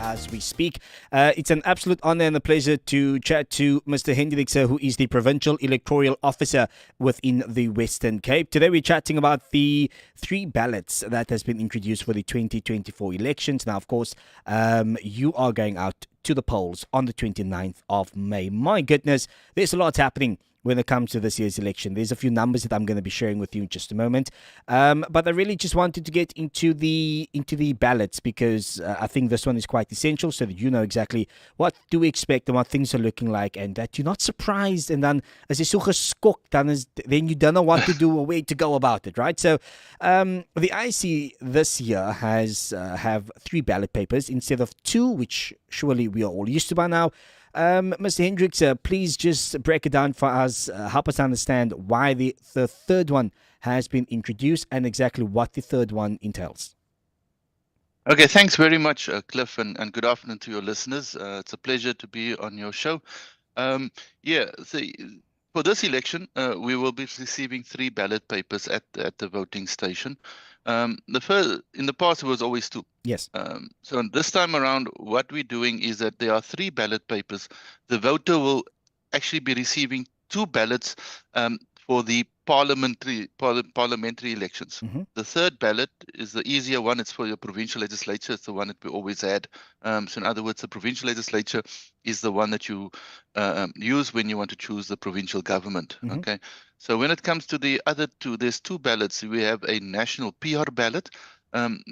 as we speak. It's an absolute honor and a pleasure to chat to Mr. Hendrickse, who is the Provincial Electoral Officer within the Western Cape. Today we're chatting about the 3 ballots that has been introduced for the 2024 elections. Now, of course, you are going out to the polls on the 29th of May. My goodness, there's a lot happening when it comes to this year's election. There's a few numbers that I'm going to be sharing with you in just a moment. But I really just wanted to get into the ballots because I think this one is quite essential so that you know exactly what do we expect and what things are looking like and that you're not surprised and then as jy so geskok then you don't know what to do or where to go about it, right? So the IEC this year has have 3 ballot papers instead of 2, which surely we are all used to by now. Mr. Hendrickse, please just break it down for us, help us understand why the third one has been introduced and exactly what the third one entails. Okay, thanks very much, Cliff, and good afternoon to your listeners. It's a pleasure to be on your show. For this election, we will be receiving 3 ballot papers at the voting station. In the past, it was always 2. Yes. So this time around, what we're doing is that there are 3 ballot papers. The voter will actually be receiving 2 ballots for the parliamentary elections. Mm-hmm. The third ballot is the easier one. It's for your provincial legislature. It's the one that we always had. So in other words, the provincial legislature is the one that you use when you want to choose the provincial government. Mm-hmm. Okay. So when it comes to the other 2, there's 2 ballots. We have a national PR ballot.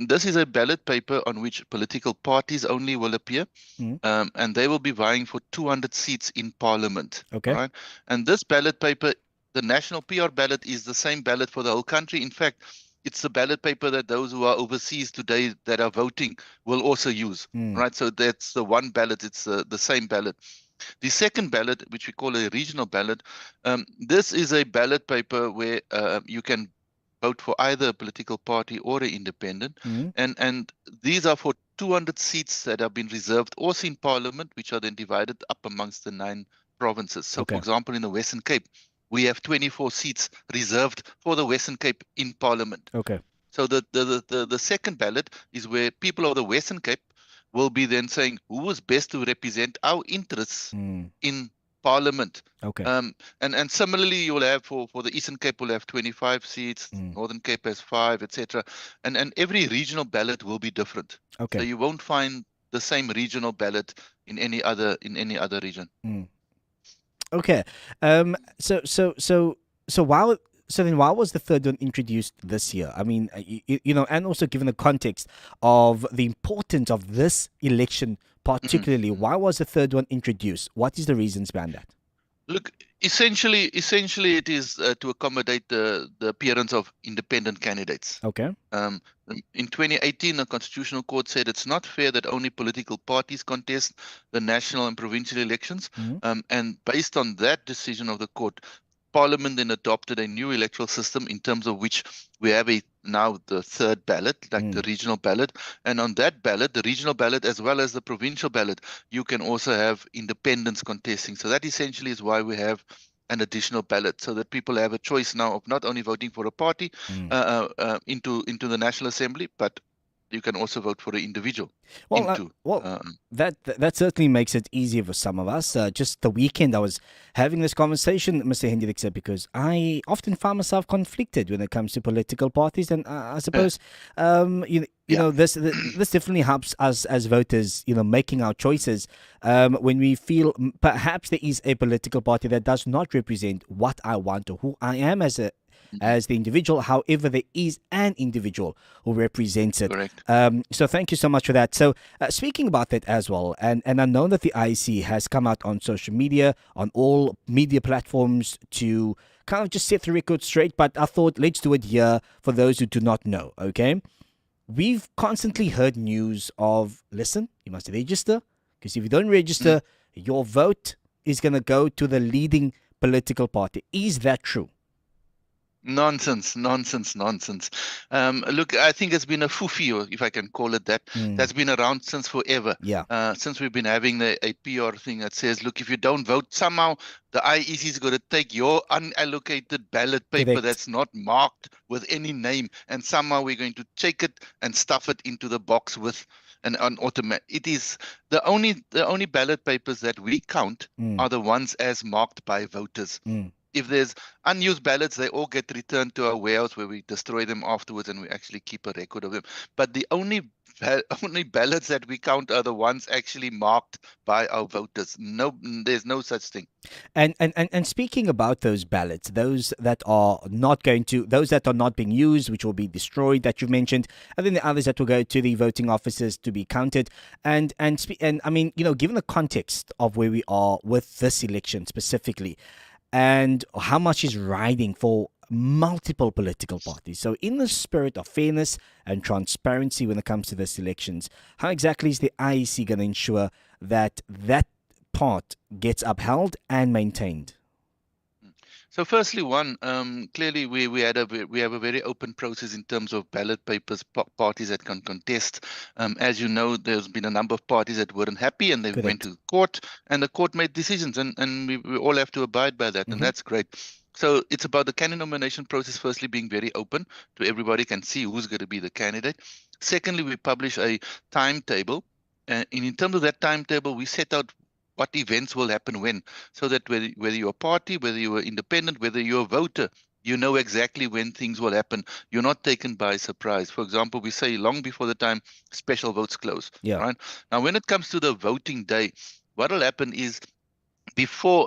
This is a ballot paper on which political parties only will appear, and they will be vying for 200 seats in parliament. Okay. Right? And this ballot paper, the national PR ballot, is the same ballot for the whole country. In fact, it's the ballot paper that those who are overseas today that are voting will also use. Right? So that's the one ballot. It's the same ballot. The second ballot, which we call a regional ballot, this is a ballot paper where you can vote for either a political party or an independent. And these are for 200 seats that have been reserved also in parliament, which are then divided up amongst the 9 provinces. So, Okay. for example, in the Western Cape, we have 24 seats reserved for the Western Cape in parliament. Okay. So the second ballot is where people of the Western Cape will be then saying who is best to represent our interests in parliament. Okay. And similarly, you'll have for the Eastern Cape will have 25 seats, Northern Cape has 5, etc. And every regional ballot will be different. Okay. So you won't find the same regional ballot in any other region. Okay. So then why was the third one introduced this year? I mean, you know, and also given the context of the importance of this election particularly, why was the third one introduced? What is the reasons behind that? Look, essentially it is to accommodate the appearance of independent candidates. Okay. In 2018, the Constitutional Court said it's not fair that only political parties contest the national and provincial elections. And based on that decision of the court, Parliament then adopted a new electoral system in terms of which we have now the third ballot, like the regional ballot. And on that ballot, the regional ballot as well as the provincial ballot, you can also have independents contesting. So that essentially is why we have an additional ballot, so that people have a choice now of not only voting for a party into the National Assembly, but you can also vote for an individual. That certainly makes it easier for some of us. Just the weekend, I was having this conversation, Mr. Hendrickse, because I often find myself conflicted when it comes to political parties, and I suppose you know this definitely helps us as voters, you know, making our choices when we feel perhaps there is a political party that does not represent what I want or who I am as the individual. However, there is an individual who represents it. Correct. So thank you so much for that. So speaking about that as well, and I know that the IEC has come out on social media, on all media platforms to kind of just set the record straight, but I thought let's do it here for those who do not know, okay? We've constantly heard news of, listen, you must register, because if you don't register, your vote is going to go to the leading political party. Is that true? Nonsense. Look, I think it's been a foofy, if I can call it that. That's been around since forever. Yeah. Since we've been having a PR thing that says, look, if you don't vote, somehow the IEC is going to take your unallocated ballot paper that's not marked with any name, and somehow we're going to take it and stuff it into the box with. and on automatic. It is the only ballot papers that we count are the ones as marked by voters. If there's unused ballots, they all get returned to our warehouse where we destroy them afterwards, and we actually keep a record of them. But the only ballots that we count are the ones actually marked by our voters. No, there's no such thing. And speaking about those ballots, those that are not being used, which will be destroyed, that you mentioned, and then the others that will go to the voting officers to be counted. And I mean, given the context of where we are with this election specifically, and how much is riding for multiple political parties. So, in the spirit of fairness and transparency when it comes to this elections, how exactly is the IEC going to ensure that that part gets upheld and maintained? So firstly, clearly we have a very open process in terms of ballot papers, parties that can contest. As you know, there's been a number of parties that weren't happy, and they went to court, and the court made decisions, and we all have to abide by that, and that's great. So it's about the candidate nomination process, firstly, being very open to everybody can see who's going to be the candidate. Secondly, we publish a timetable, and in terms of that timetable, we set out what events will happen when, so that whether you're a party, whether you're independent, whether you're a voter, you know exactly when things will happen. You're not taken by surprise. For example, we say long before the time special votes close. Yeah. Right? Now, when it comes to the voting day, what will happen is before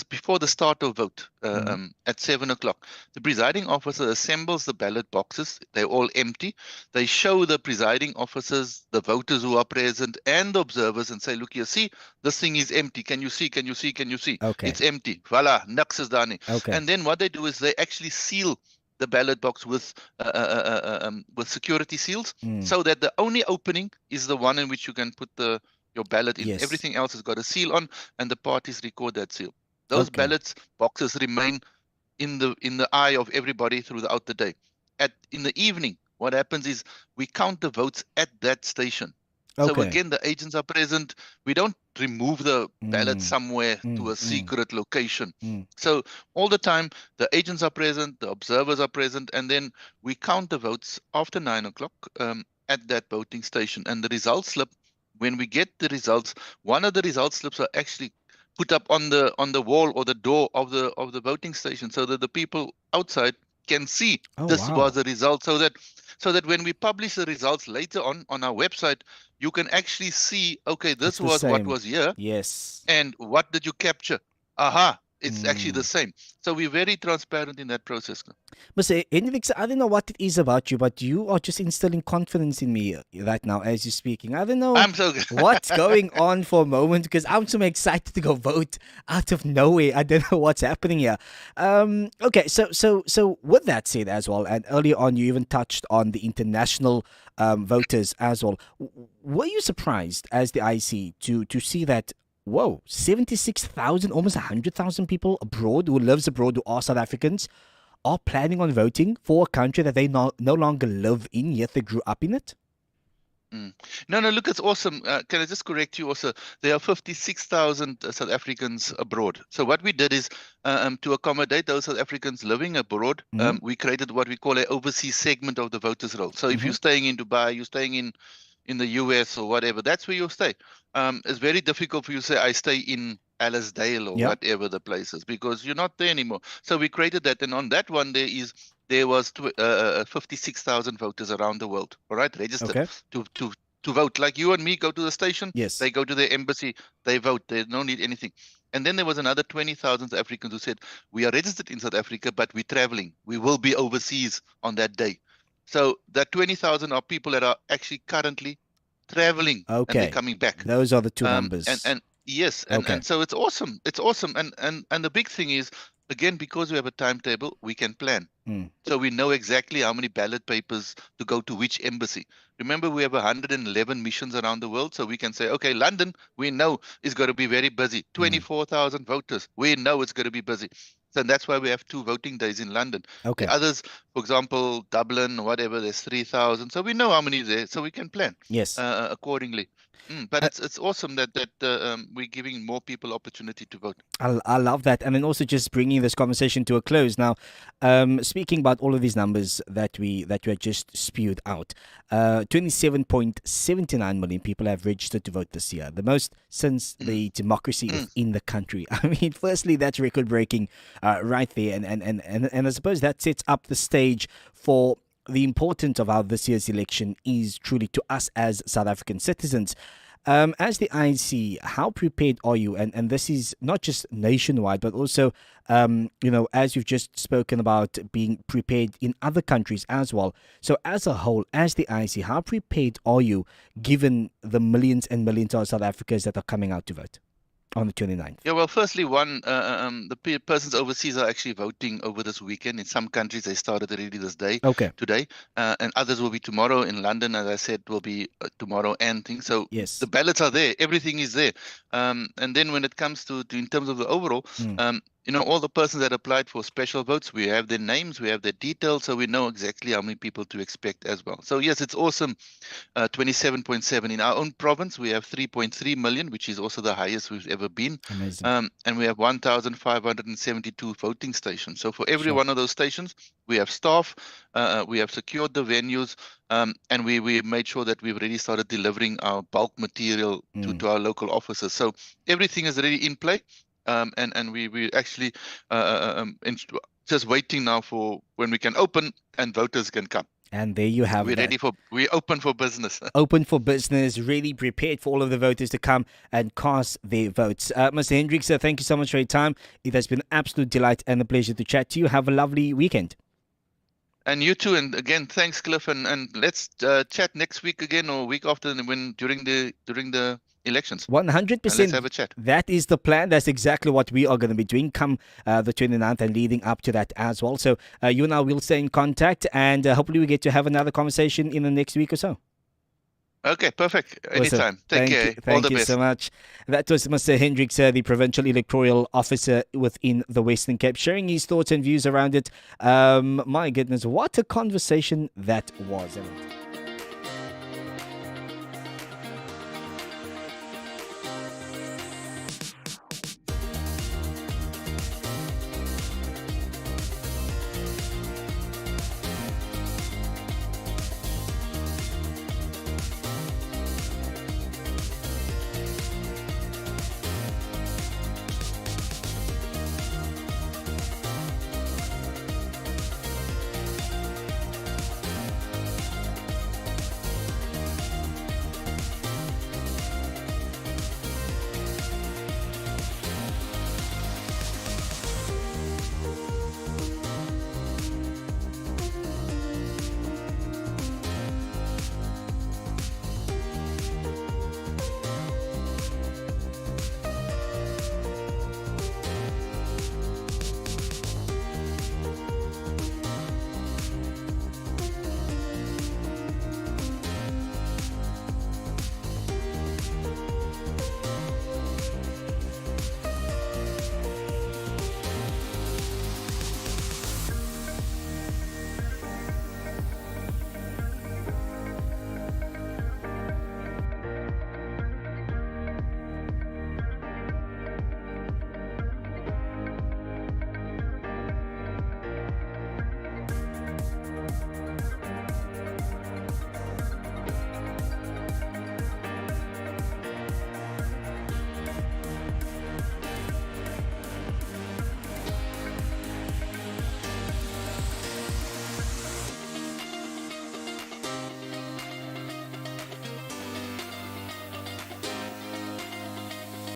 before the start of vote at 7 o'clock, the presiding officer assembles the ballot boxes. They're all empty. They show the presiding officers, the voters who are present, and the observers, and say, "Look here, see, this thing is empty. Can you see? Can you see? Can you see? Okay. It's empty. Voila, niks is daar nie." Okay. And then what they do is they actually seal the ballot box with security seals, so that the only opening is the one in which you can put your ballot in. Yes. Everything else has got a seal on, and the parties record that seal. Those ballots boxes remain in the eye of everybody throughout the day. In the evening, what happens is we count the votes at that station. So again, the agents are present. We don't remove the ballot somewhere to a secret location. So all the time, the agents are present, the observers are present, and then we count the votes after 9 o'clock at that voting station. And the result slip, when we get the results, one of the result slips are actually put up on the wall or the door of the voting station, so that the people outside can see was the result, so that when we publish the results later on our website, you can actually see, okay, this was what was here. Yes. And what did you capture? Aha, it's actually the same. So we're very transparent in that process. Mr. Hendrickse, I don't know what it is about you, but you are just instilling confidence in me right now as you're speaking. I don't know what's going on for a moment, because I'm so excited to go vote out of nowhere. I don't know what's happening here. Okay, so with that said as well, and earlier on you even touched on the international voters as well. Were you surprised as the IEC to see that 76,000, almost 100,000 people abroad who are South Africans, are planning on voting for a country that they no longer live in, yet they grew up in it? No, look, it's awesome. Can I just correct you also? There are 56,000 South Africans abroad. So what we did is, to accommodate those South Africans living abroad, we created what we call an overseas segment of the voters roll. So if you're staying in Dubai, you're staying in the US or whatever, that's where you'll stay. It's very difficult for you to say, I stay in Allisdale or whatever the place is, because you're not there anymore. So we created that, and on that one there was 56,000 voters around the world, all right, registered to vote. Like you and me go to the station, they go to the embassy, they vote, they don't need anything. And then there was another 20,000 South Africans who said, we are registered in South Africa, but we're traveling. We will be overseas on that day. So that 20,000 are people that are actually currently traveling and they're coming back. Those are the two numbers. And yes, and so it's awesome. It's awesome. And the big thing is, again, because we have a timetable, we can plan. So we know exactly how many ballot papers to go to which embassy. Remember, we have 111 missions around the world. So we can say, okay, London, we know is going to be very busy. 24,000 voters, we know it's going to be busy. So that's why we have 2 voting days in London. The others, for example, Dublin, whatever, there's 3,000. So we know how many there, so we can plan accordingly. But it's awesome that we're giving more people opportunity to vote. I love that. And then also just bringing this conversation to a close. Now, speaking about all of these numbers that we just spewed out, 27.79 million people have registered to vote this year, the most since the democracy within the country. I mean, firstly, that's record breaking right there. And I suppose that sets up the stage for the importance of how this year's election is truly to us as South African citizens. As the IEC, how prepared are you? And this is not just nationwide, but also, as you've just spoken about being prepared in other countries as well. So as a whole, as the IEC, how prepared are you given the millions and millions of South Africans that are coming out to vote on the 29th? Yeah, well, firstly, the persons overseas are actually voting over this weekend. In some countries, they started already today, and others will be tomorrow. In London, as I said, will be tomorrow and things. So yes, the ballots are there. Everything is there. And then when it comes to in terms of the overall, all the persons that applied for special votes, we have their names, we have their details, so we know exactly how many people to expect as well. So yes, it's awesome. 27.7 in our own province. We have 3.3 million, which is also the highest we've ever been. Amazing. And we have 1,572 voting stations. So for every one of those stations, we have staff. We have secured the venues, and we made sure that we've already started delivering our bulk material to our local officers. So everything is already in play. And we actually just waiting now for when we can open and voters can come. And there you have it. We're open for business. Open for business, really prepared for all of the voters to come and cast their votes. Mr. Hendrickse, thank you so much for your time. It has been an absolute delight and a pleasure to chat to you. Have a lovely weekend. And you too. And again, thanks, Cliff. And let's chat next week again or week after during the elections. 100%. Let's have a chat. That is the plan. That's exactly what we are going to be doing come the 29th and leading up to that as well. So you and I will stay in contact, and hopefully we get to have another conversation in the next week or so. Okay, perfect. Anytime. Awesome. Take care. Thank you so much. That was Mr. Hendrickse, the Provincial Electoral Officer within the Western Cape, sharing his thoughts and views around it. My goodness, what a conversation that was.